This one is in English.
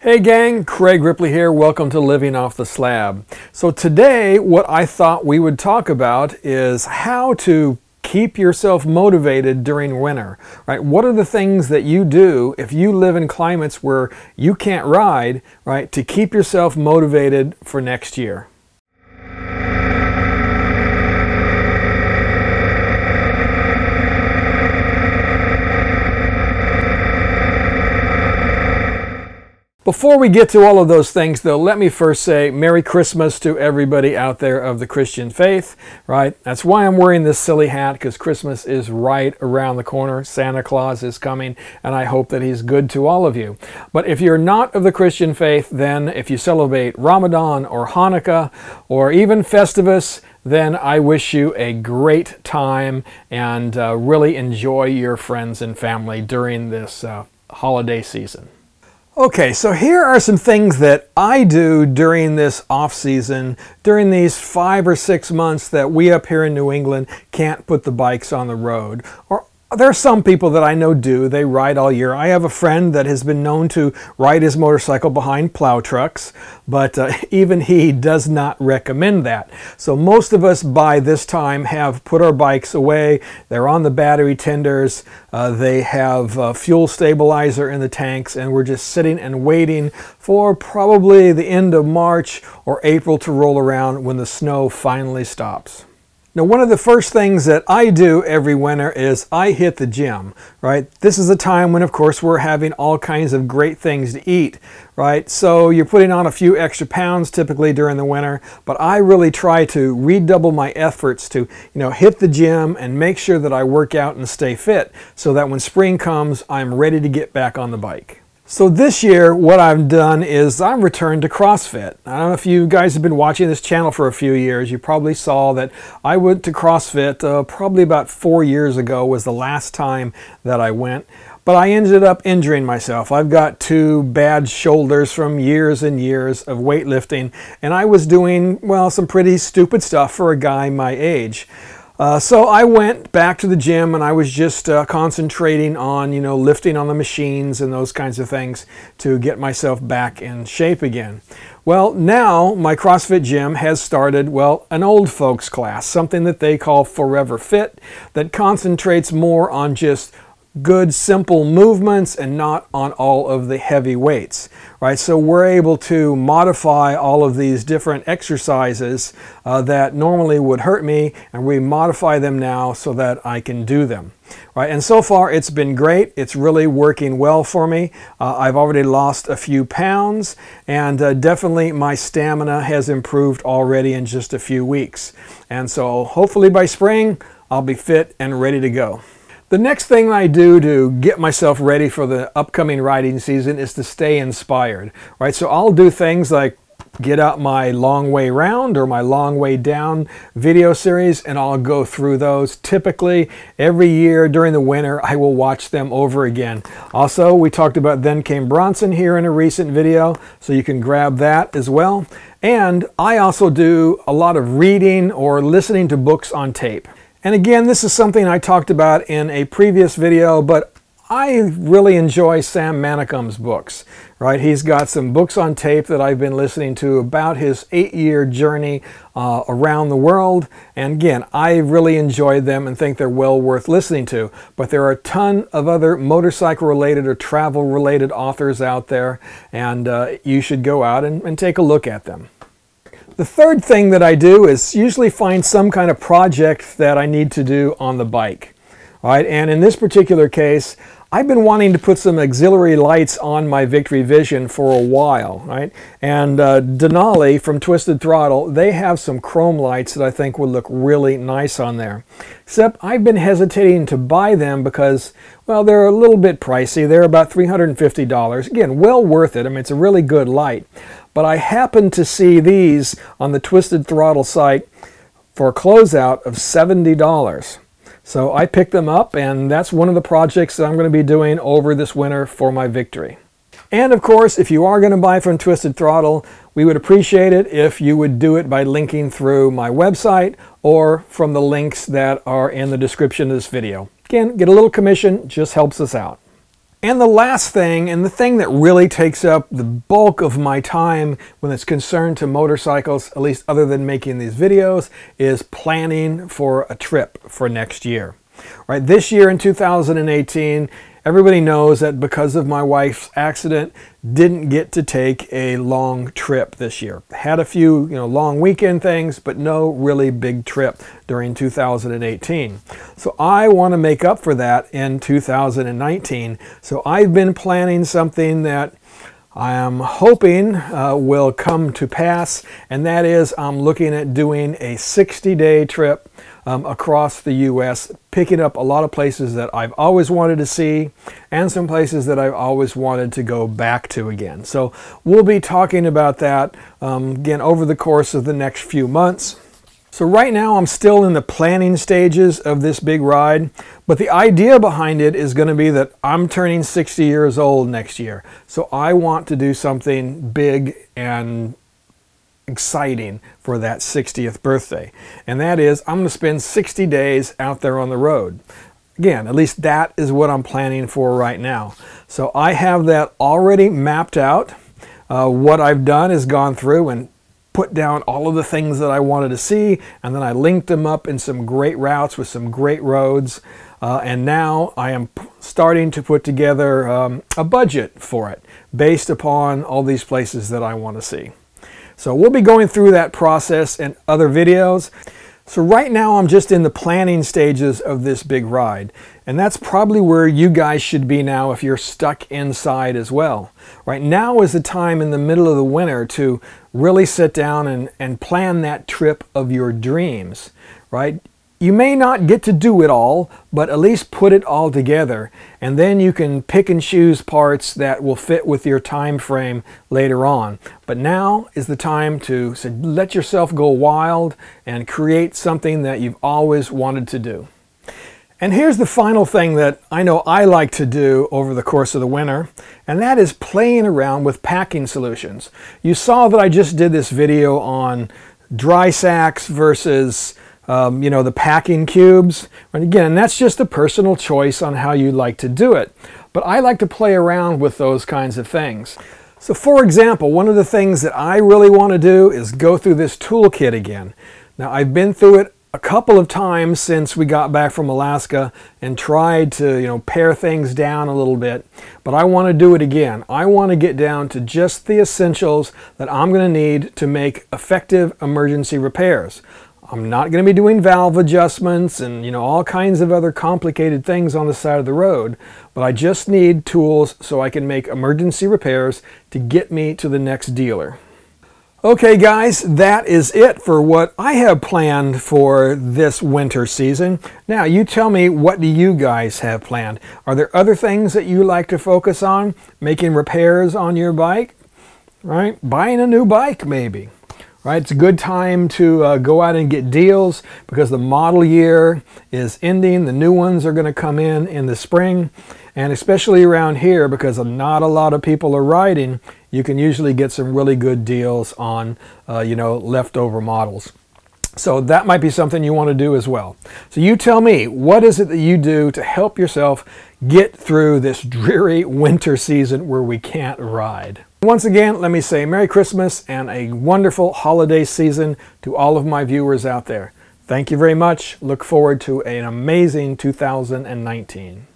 Hey gang, Craig Ripley here. Welcome to Living Off the Slab. So today what I thought we would talk about is how to keep yourself motivated during winter, right? What are the things that you do if you live in climates where you can't ride, right, to keep yourself motivated for next year? Before we get to all of those things, though, let me first say Merry Christmas to everybody out there of the Christian faith, right? That's why I'm wearing this silly hat, because Christmas is right around the corner. Santa Claus is coming, and I hope that he's good to all of you. But if you're not of the Christian faith, then if you celebrate Ramadan or Hanukkah or even Festivus, then I wish you a great time and really enjoy your friends and family during this holiday season. Okay, so here are some things that I do during this off season, during these 5 or 6 months that we up here in New England can't put the bikes on the road. Or there are some people that I know do. They ride all year. I have a friend that has been known to ride his motorcycle behind plow trucks, but even he does not recommend that. So most of us by this time have put our bikes away. They're on the battery tenders. They have fuel stabilizer in the tanks, and we're just sitting and waiting for probably the end of March or April to roll around when the snow finally stops. Now, one of the first things that I do every winter is I hit the gym, right? This is a time when, of course, we're having all kinds of great things to eat, right? So you're putting on a few extra pounds typically during the winter, but I really try to redouble my efforts to, hit the gym and make sure that I work out and stay fit so that when spring comes, I'm ready to get back on the bike. So this year, what I've done is I've returned to CrossFit. I don't know if you guys have been watching this channel for a few years. You probably saw that I went to CrossFit probably about 4 years ago was the last time that I went. But I ended up injuring myself. I've got 2 bad shoulders from years and years of weightlifting. And I was doing, well, some pretty stupid stuff for a guy my age. So I went back to the gym and I was just concentrating on, lifting on the machines and those kinds of things to get myself back in shape again. Well, now my CrossFit gym has started, well, an old folks class, something that they call Forever Fit, that concentrates more on just good, simple movements and not on all of the heavy weights, right? So we're able to modify all of these different exercises that normally would hurt me, and we modify them now so that I can do them, right? And so far it's been great. It's really working well for me. I've already lost a few pounds, and definitely my stamina has improved already in just a few weeks. And so hopefully by spring, I'll be fit and ready to go. The next thing I do to get myself ready for the upcoming riding season is to stay inspired, right? So I'll do things like get out my long way round or my long way down video series, and I'll go through those. Typically every year during the winter I will watch them over again. Also, we talked about Then Came Bronson here in a recent video, so you can grab that as well. And I also do a lot of reading or listening to books on tape. And again, this is something I talked about in a previous video, but I really enjoy Sam Manicom's books, right? He's got some books on tape that I've been listening to about his 8-year journey around the world. And again, I really enjoyed them and think they're well worth listening to. But there are a ton of other motorcycle-related or travel-related authors out there, and you should go out and take a look at them. The third thing that I do is usually find some kind of project that I need to do on the bike, right? And in this particular case, I've been wanting to put some auxiliary lights on my Victory Vision for a while, right? And Denali from Twisted Throttle, they have some chrome lights that I think would look really nice on there. Except I've been hesitating to buy them because, well, they're a little bit pricey. They're about $350. Again, well worth it. I mean, it's a really good light. But I happened to see these on the Twisted Throttle site for a closeout of $70. So I picked them up, and that's one of the projects that I'm going to be doing over this winter for my Victory. And of course, if you are going to buy from Twisted Throttle, we would appreciate it if you would do it by linking through my website or from the links that are in the description of this video. Again, get a little commission, just helps us out. And the last thing, and the thing that really takes up the bulk of my time when it's concerned to motorcycles, at least other than making these videos, is planning for a trip for next year. Right, this year in 2018, everybody knows that because of my wife's accident, didn't get to take a long trip this year. Had a few, long weekend things, but no really big trip during 2018. So I want to make up for that in 2019. So I've been planning something that I am hoping will come to pass, and that is I'm looking at doing a 60-day trip across the U.S., picking up a lot of places that I've always wanted to see and some places that I've always wanted to go back to again. So we'll be talking about that again over the course of the next few months. So right now I'm still in the planning stages of this big ride, but the idea behind it is going to be that I'm turning 60 years old next year. So I want to do something big and exciting for that 60th birthday. And that is, I'm going to spend 60 days out there on the road. Again, at least that is what I'm planning for right now. So I have that already mapped out. What I've done is gone through and put down all of the things that I wanted to see, and then I linked them up in some great routes with some great roads. And now I am starting to put together a budget for it based upon all these places that I want to see. So we'll be going through that process in other videos. So right now I'm just in the planning stages of this big ride. And that's probably where you guys should be now if you're stuck inside as well. Right now is the time in the middle of the winter to really sit down and plan that trip of your dreams, right? You may not get to do it all, but at least put it all together. And then you can pick and choose parts that will fit with your time frame later on. But now is the time to let yourself go wild and create something that you've always wanted to do. And here's the final thing that I know I like to do over the course of the winter, and that is playing around with packing solutions. You saw that I just did this video on dry sacks versus the packing cubes. And again, that's just a personal choice on how you like to do it. But I like to play around with those kinds of things. So for example, one of the things that I really want to do is go through this toolkit again. Now I've been through it a couple of times since we got back from Alaska and tried to pare things down a little bit, but I want to do it again. I want to get down to just the essentials that I'm going to need to make effective emergency repairs. I'm not going to be doing valve adjustments and all kinds of other complicated things on the side of the road, but I just need tools so I can make emergency repairs to get me to the next dealer. Okay guys, that is it for what I have planned for this winter season. Now you tell me, what do you guys have planned? Are there other things that you like to focus on? Making repairs on your bike? Right? Buying a new bike maybe? Right? It's a good time to go out and get deals because the model year is ending. The new ones are going to come in the spring. And especially around here, because not a lot of people are riding, you can usually get some really good deals on, leftover models. So that might be something you want to do as well. So you tell me, what is it that you do to help yourself get through this dreary winter season where we can't ride? Once again, let me say Merry Christmas and a wonderful holiday season to all of my viewers out there. Thank you very much. Look forward to an amazing 2019.